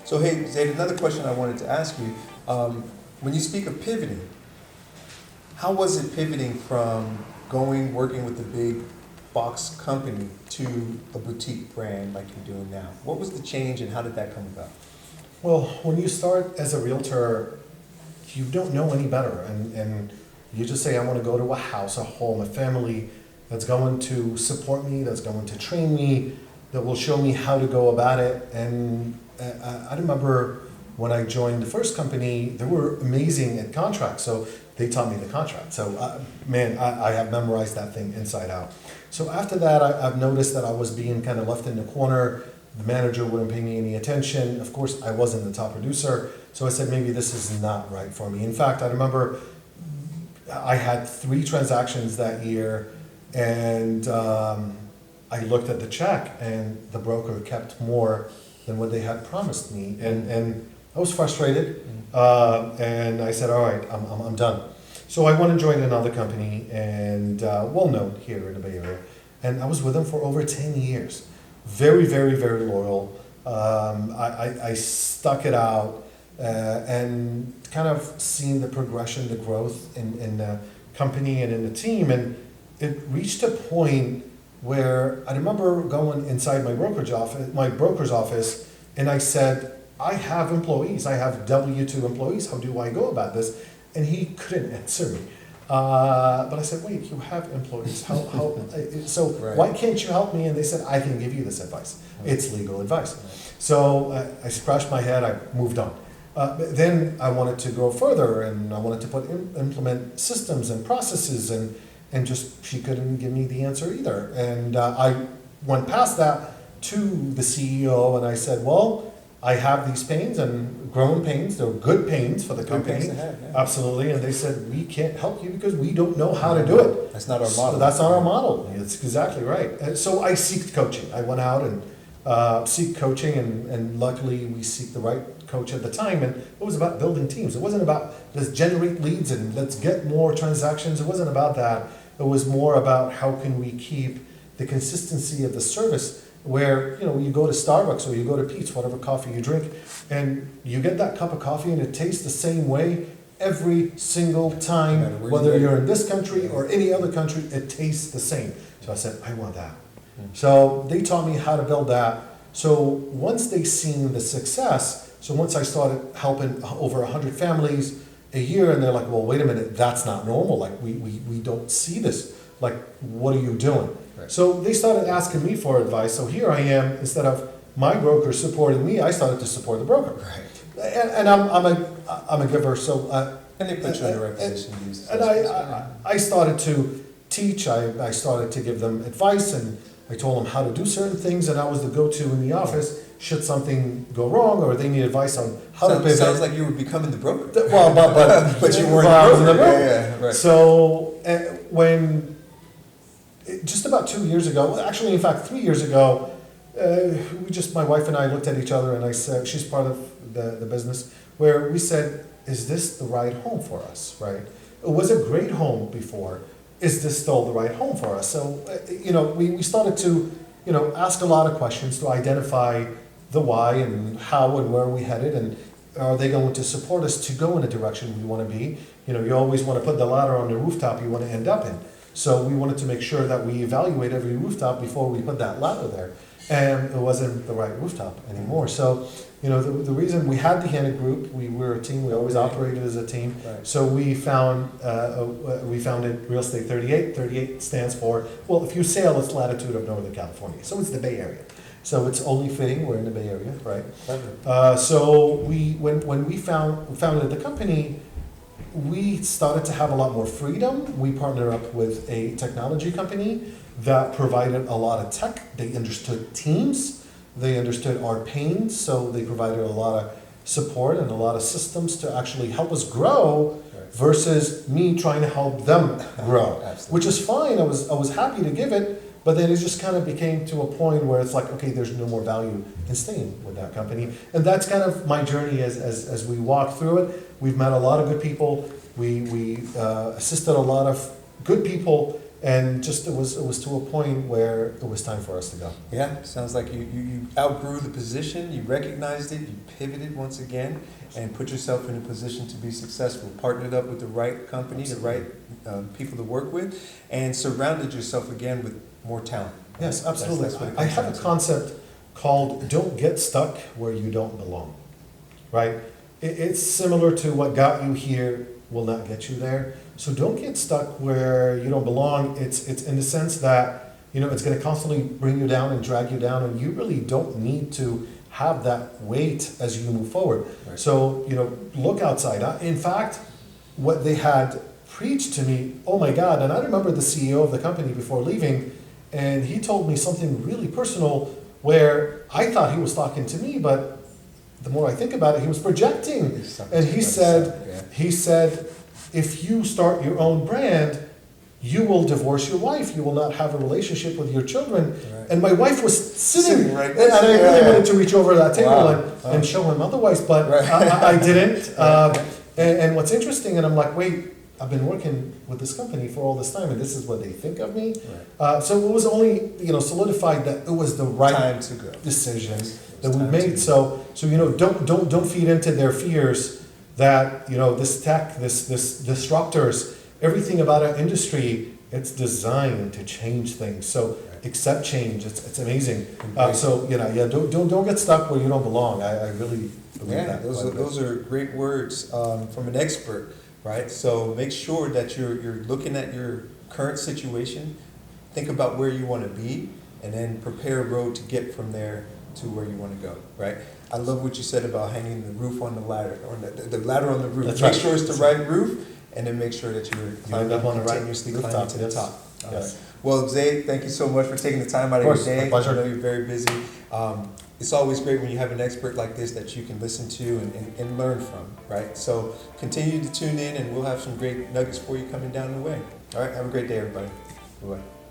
So hey, Zaid, another question I wanted to ask you. When you speak of pivoting, how was it pivoting from working with a big box company to a boutique brand like you're doing now? What was the change and how did that come about? Well, when you start as a realtor, you don't know any better, and you just say, I want to go to a house, a home, a family that's going to support me, that's going to train me, that will show me how to go about it. And I remember when I joined the first company, they were amazing at contracts, so they taught me the contract. So, I have memorized that thing inside out. So after that, I've noticed that I was being kind of left in the corner. The manager wouldn't pay me any attention. Of course, I wasn't the top producer, so I said, maybe this is not right for me. In fact, I remember I had 3 transactions that year, and I looked at the check, and the broker kept more than what they had promised me, and I was frustrated, and I said, all right, I'm done. So I went and joined another company, and well known here in the Bay Area, and I was with them for over 10 years. Very, very, very loyal. I stuck it out, and kind of seen the progression, the growth in the company and in the team, and it reached a point where I remember going inside my broker's office, and I said, I have employees, I have W-2 employees, how do I go about this? And he couldn't answer me. But I said, wait, you have employees, how so Right. Why can't you help me? And they said, I can give you this advice. It's legal advice. So I scratched my head, I moved on. But then I wanted to go further, and I wanted to implement systems and processes, and just she couldn't give me the answer either. And I went past that to the CEO, and I said, well, I have these pains, and growing pains, they're good pains for the Good company. pains to have, yeah. Absolutely, and they said, we can't help you because we don't know how to do it. That's not our So model. that's not our model. It's exactly right. And so I seeked coaching. I went out and seeked coaching, and luckily we seeked the right coach at the time. And it was about building teams. It wasn't about let's generate leads and let's get more transactions. It wasn't about that. It was more about how can we keep the consistency of the service, where you go to Starbucks or you go to Pete's, whatever coffee you drink, and you get that cup of coffee and it tastes the same way every single time, No matter where whether you go. you're in this country or any other country, it tastes the same. So I said, I want that. Mm. So they taught me how to build that. So once they seen the success, so once I started helping over 100 families a year, and they're like, well, wait a minute, that's not normal. Like we don't see this. Like, what are you doing? Right. So they started asking me for advice. So here I am, instead of my broker supporting me, I started to support the broker. Right. And I'm a giver, so And they put you in the right position to use this. and I started to teach. I started to give them advice, and I told them how to do certain things, and I was the go-to in the office should something go wrong or they need advice on how to pivot. Sounds like you were becoming the broker. Well, But you weren't well, I was the the broker. broker. Yeah, right. So just about 2 years ago, well, actually, in fact, 3 years ago, my wife and I looked at each other, and I said, she's part of the business, where we said, is this the right home for us, right? It was a great home before. Is this still the right home for us? So, we started to, ask a lot of questions to identify the why and how and where we headed, and are they going to support us to go in a direction we want to be? You always want to put the ladder on the rooftop you want to end up in. So we wanted to make sure that we evaluate every rooftop before we put that ladder there. And it wasn't the right rooftop anymore. So, the reason we had the Hanna Group, we were a team, we always operated as a team. Right. So we founded Real Estate 38. 38 stands for, well, if you sail, it's latitude of Northern California. So it's the Bay Area. So it's only fitting, we're in the Bay Area, right? So when we founded the company, we started to have a lot more freedom. We partnered up with a technology company that provided a lot of tech. They understood teams. They understood our pains. So they provided a lot of support and a lot of systems to actually help us grow versus me trying to help them grow, Absolutely. which is fine. I was happy to give it, but then it just kind of became to a point where it's like, okay, there's no more value in staying with that company. And that's kind of my journey as we walk through it. We've met a lot of good people. We assisted a lot of good people, And just it was to a point where it was time for us to go. Yeah, sounds like you outgrew the position, you recognized it, you pivoted once again, and put yourself in a position to be successful. Partnered up with the right company, the right people to work with, and surrounded yourself again with more talent. Yes, absolutely. That's what it I comes have down a to. concept called "Don't get stuck where you don't belong." Right? It's similar to what got you here will not get you there. So don't get stuck where you don't belong. It's in the sense that, you know, it's going to constantly bring you down and drag you down, and you really don't need to have that weight as you move forward. Right. So, you know, look outside. In fact, what they had preached to me, oh my God, and I remember the CEO of the company before leaving, and he told me something really personal where I thought he was talking to me, but the more I think about it, he was projecting. And he said, if you start your own brand, you will divorce your wife. You will not have a relationship with your children. Right. And my wife was sitting right and I really wanted to reach over that table Wow. and show him otherwise, but Right. I didn't. And what's interesting, and I'm like, wait, I've been working with this company for all this time, and this is what they think of me. Right. So it was only, you know, solidified that it was the right Time to go. decision It that was we time to made. go. So you know, don't feed into their fears that, you know, this tech, this disruptors, everything about our industry, it's designed to change things. So accept change. It's amazing. So you know, yeah, don't get stuck where you don't belong. I really believe Yeah, that. those are great words from an expert, right? So make sure that you're looking at your current situation, think about where you want to be, and then prepare a road to get from there to where you want to go, right? I love what you said about hanging the roof on the ladder, or the ladder on the roof. That's Make right. sure it's the right roof, and then make sure that you're climbing up on the right continuously rooftop, climbing to the yes. top. All Yes. right. Well, Zaid, thank you so much for taking the time out of Of course, your my day. pleasure. I know you're very busy. It's always great when you have an expert like this that you can listen to and learn from, right? So continue to tune in, and we'll have some great nuggets for you coming down the way. All right, have a great day, everybody. Bye-bye.